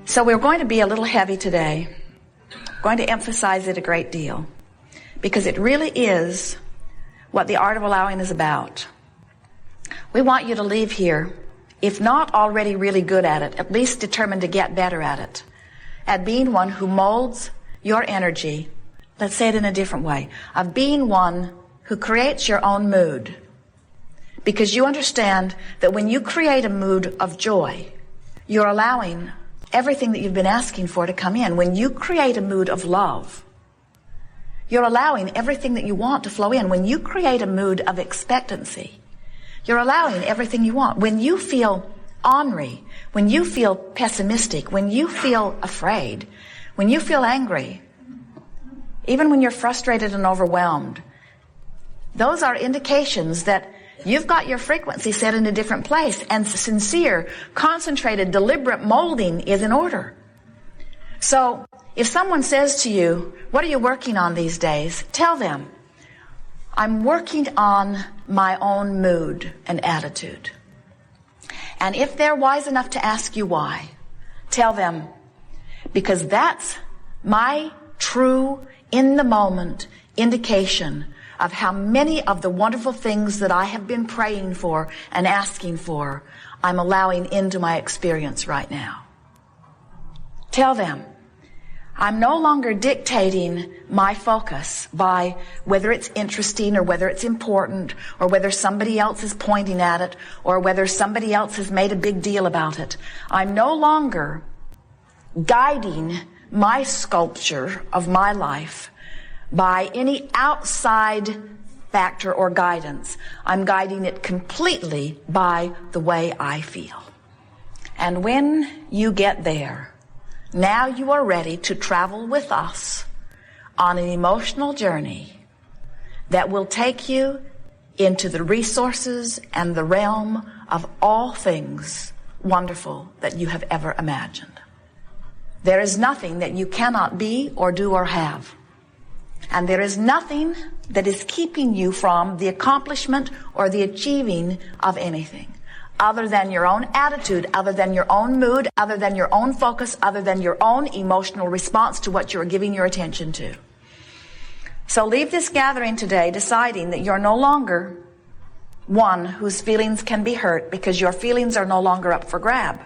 So we're going to be a little heavy today. Going to emphasize it a great deal because it really is what the art of allowing is about. We want you to leave here, if not already really good at it, at least determined to get better at it, at being one who molds your energy. Let's say it in a different way, of being one who creates your own mood. Because you understand that when you create a mood of joy, you're allowing everything that you've been asking for to come in. When you create a mood of love, you're allowing everything that you want to flow in. When you create a mood of expectancy, you're allowing everything you want. When you feel ornery, when you feel pessimistic, when you feel afraid, when you feel angry, even when you're frustrated and overwhelmed, those are indications that you've got your frequency set in a different place, and sincere, concentrated, deliberate molding is in order. So if someone says to you, what are you working on these days? Tell them, I'm working on my own mood and attitude. And if they're wise enough to ask you why, tell them, because that's my true, in the moment indication of how many of the wonderful things that I have been praying for and asking for, I'm allowing into my experience right now. Tell them, I'm no longer dictating my focus by whether it's interesting or whether it's important or whether somebody else is pointing at it or whether somebody else has made a big deal about it. I'm no longer guiding my sculpture of my life by any outside factor or guidance. I'm guiding it completely by the way I feel. And when you get there, now you are ready to travel with us on an emotional journey that will take you into the resources and the realm of all things wonderful that you have ever imagined. There is nothing that you cannot be or do or have. And there is nothing that is keeping you from the accomplishment or the achieving of anything other than your own attitude, other than your own mood, other than your own focus, other than your own emotional response to what you're giving your attention to. So leave this gathering today deciding that you're no longer one whose feelings can be hurt, because your feelings are no longer up for grab.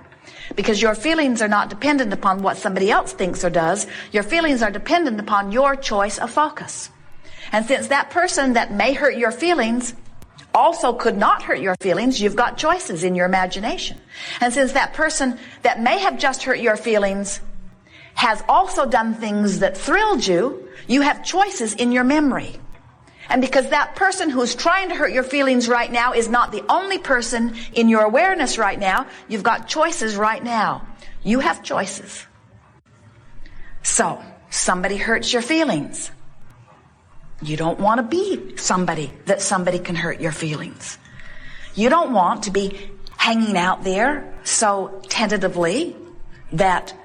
Because your feelings are not dependent upon what somebody else thinks or does. Your feelings are dependent upon your choice of focus. And since that person that may hurt your feelings also could not hurt your feelings, you've got choices in your imagination. And since that person that may have just hurt your feelings has also done things that thrilled you, you have choices in your memory. And because that person who's trying to hurt your feelings right now is not the only person in your awareness right now, you've got choices right now. You have choices. So, somebody hurts your feelings. You don't want to be somebody that somebody can hurt your feelings. You don't want to be hanging out there so tentatively that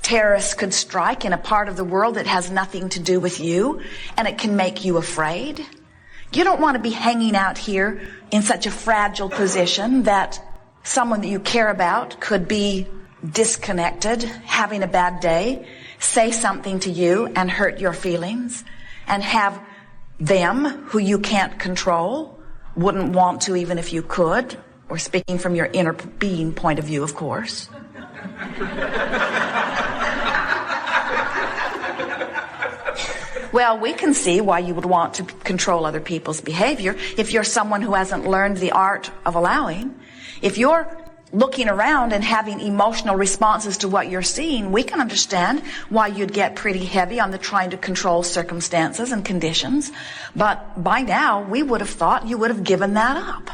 terrorists could strike in a part of the world that has nothing to do with you, and it can make you afraid. You don't want to be hanging out here in such a fragile position that someone that you care about could be disconnected, having a bad day, say something to you and hurt your feelings, and have them, who you can't control, wouldn't want to even if you could, or speaking from your inner being point of view, of course. Well, we can see why you would want to control other people's behavior if you're someone who hasn't learned the art of allowing. If you're looking around and having emotional responses to what you're seeing, we can understand why you'd get pretty heavy on the trying to control circumstances and conditions. But by now, we would have thought you would have given that up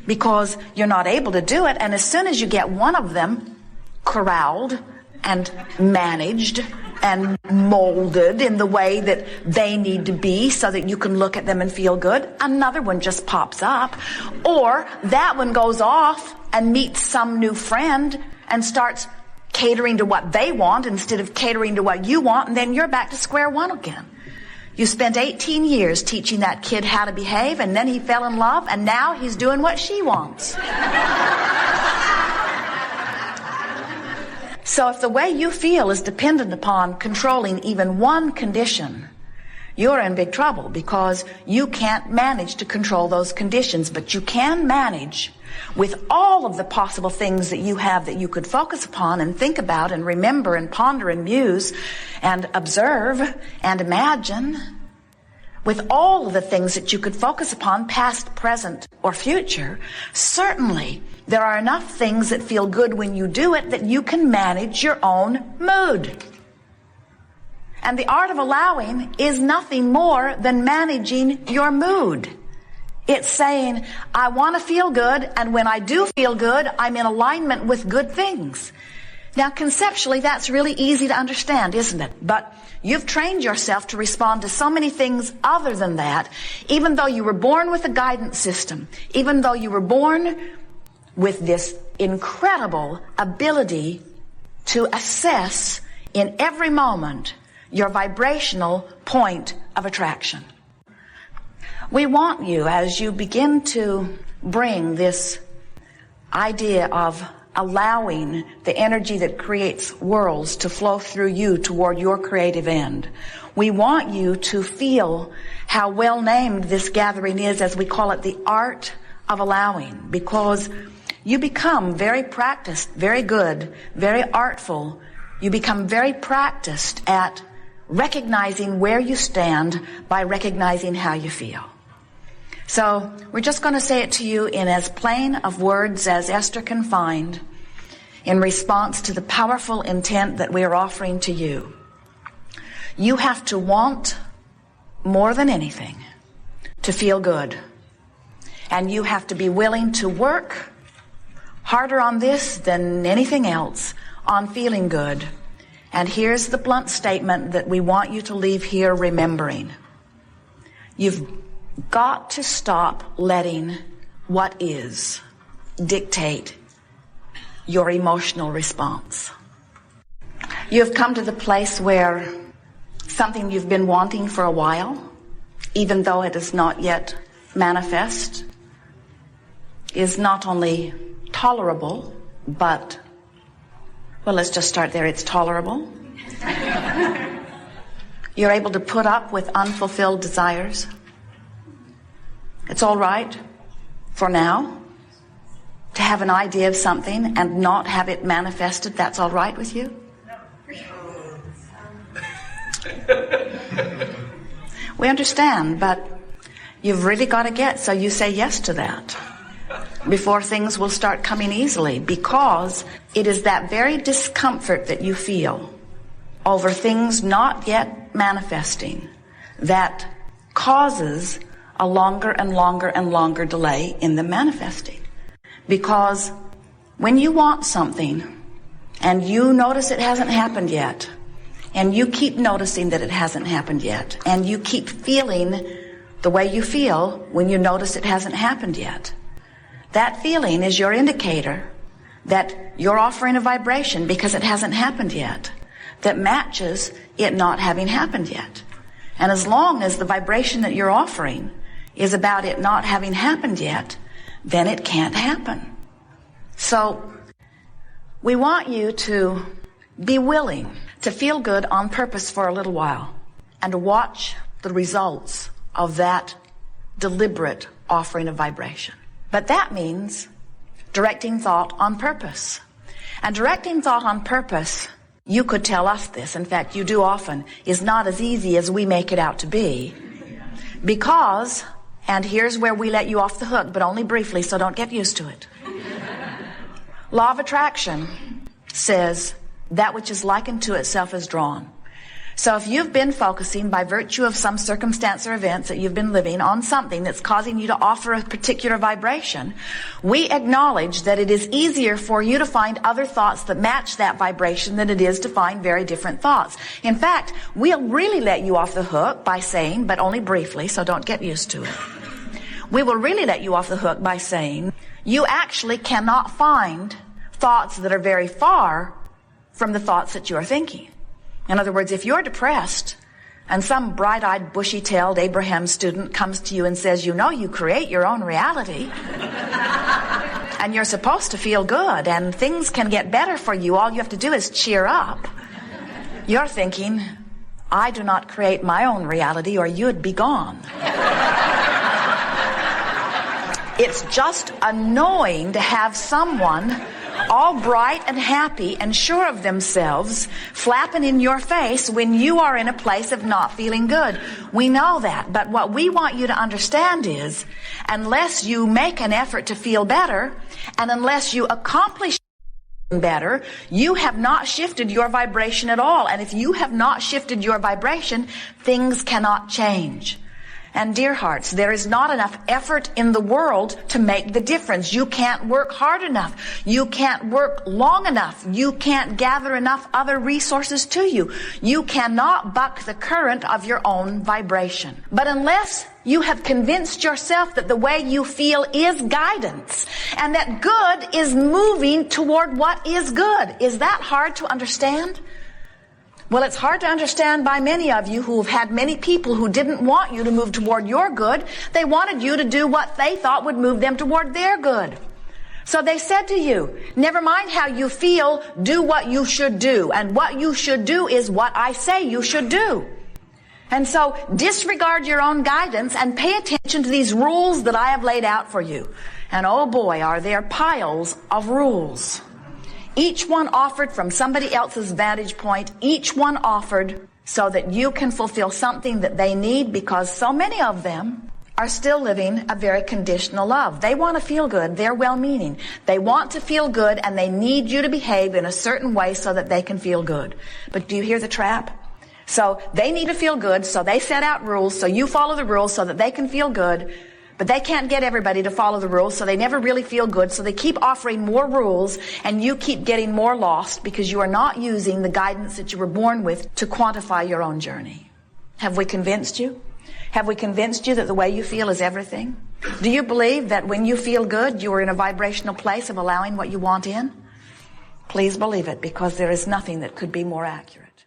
because you're not able to do it. And as soon as you get one of them corralled and managed and molded in the way that they need to be so that you can look at them and feel good, another one just pops up. Or that one goes off and meets some new friend and starts catering to what they want instead of catering to what you want, and then you're back to square one again. You spent 18 years teaching that kid how to behave, and then he fell in love, and now he's doing what she wants. So So if the way you feel is dependent upon controlling even one condition, you're in big trouble, because you can't manage to control those conditions, but you can manage with all of the possible things that you have that you could focus upon and think about and remember and ponder and muse and observe and imagine. With all of the things that you could focus upon, past, present, or future, certainly there are enough things that feel good when you do it that you can manage your own mood. And the art of allowing is nothing more than managing your mood. It's saying, I want to feel good, and when I do feel good, I'm in alignment with good things. Now, conceptually, that's really easy to understand, isn't it? But you've trained yourself to respond to so many things other than that, even though you were born with a guidance system, even though you were born with this incredible ability to assess in every moment your vibrational point of attraction. We want you, as you begin to bring this idea of allowing the energy that creates worlds to flow through you toward your creative end, we want you to feel how well named this gathering is, as we call it, the art of allowing, because you become very practiced, very good, very artful. You become very practiced at recognizing where you stand by recognizing how you feel. So we're just going to say it to you in as plain of words as Esther can find in response to the powerful intent that we are offering to you. You have to want more than anything to feel good. And you have to be willing to work harder on this than anything else on feeling good. And here's the blunt statement that we want you to leave here remembering. You've got to stop letting what is dictate your emotional response. You have come to the place where something you've been wanting for a while, even though it is not yet manifest, is not only tolerable, but, well, let's just start there. It's tolerable. You're able to put up with unfulfilled desires. It's all right for now to have an idea of something and not have it manifested. That's all right with you? We understand, but you've really got to get, so you say yes to that before things will start coming easily, because it is that very discomfort that you feel over things not yet manifesting that causes a longer and longer and longer delay in them manifesting. Because when you want something and you notice it hasn't happened yet, and you keep noticing that it hasn't happened yet, and you keep feeling the way you feel when you notice it hasn't happened yet, that feeling is your indicator that you're offering a vibration, because it hasn't happened yet, that matches it not having happened yet. And as long as the vibration that you're offering is about it not having happened yet, then it can't happen. So we want you to be willing to feel good on purpose for a little while and to watch the results of that deliberate offering of vibration. But that means directing thought on purpose. And directing thought on purpose, you could tell us this, in fact you do often, is not as easy as we make it out to be. Because, and here's where we let you off the hook, but only briefly, so don't get used to it. Law of attraction says that which is likened to itself is drawn. So if you've been focusing by virtue of some circumstance or events that you've been living on something that's causing you to offer a particular vibration, we acknowledge that it is easier for you to find other thoughts that match that vibration than it is to find very different thoughts. In fact, we'll really let you off the hook by saying, but only briefly, so don't get used to it. We will really let you off the hook by saying, you actually cannot find thoughts that are very far from the thoughts that you are thinking. In other words, if you're depressed and some bright-eyed, bushy-tailed Abraham student comes to you and says, you know, you create your own reality, And you're supposed to feel good, and things can get better for you. All you have to do is cheer up. You're thinking, I do not create my own reality or you'd be gone. It's just annoying to have someone all bright and happy and sure of themselves flapping in your face when you are in a place of not feeling good. We know that, but what we want you to understand is, unless you make an effort to feel better, and unless you accomplish better, you have not shifted your vibration at all. And if you have not shifted your vibration, things cannot change. And dear hearts, there is not enough effort in the world to make the difference. You can't work hard enough. You can't work long enough. You can't gather enough other resources to you. You cannot buck the current of your own vibration. But unless you have convinced yourself that the way you feel is guidance, and that good is moving toward what is good, is that hard to understand? Well, it's hard to understand by many of you who have had many people who didn't want you to move toward your good. They wanted you to do what they thought would move them toward their good. So they said to you, never mind how you feel, do what you should do. And what you should do is what I say you should do. And so disregard your own guidance and pay attention to these rules that I have laid out for you. And oh boy, are there piles of rules. Each one offered from somebody else's vantage point, each one offered so that you can fulfill something that they need, because so many of them are still living a very conditional love. They want to feel good. They're well-meaning. They want to feel good, and they need you to behave in a certain way so that they can feel good. But do you hear the trap? So they need to feel good, so they set out rules, so you follow the rules so that they can feel good. But they can't get everybody to follow the rules, so they never really feel good. So they keep offering more rules, and you keep getting more lost because you are not using the guidance that you were born with to quantify your own journey. Have we convinced you? Have we convinced you that the way you feel is everything? Do you believe that when you feel good, you are in a vibrational place of allowing what you want in? Please believe it, because there is nothing that could be more accurate.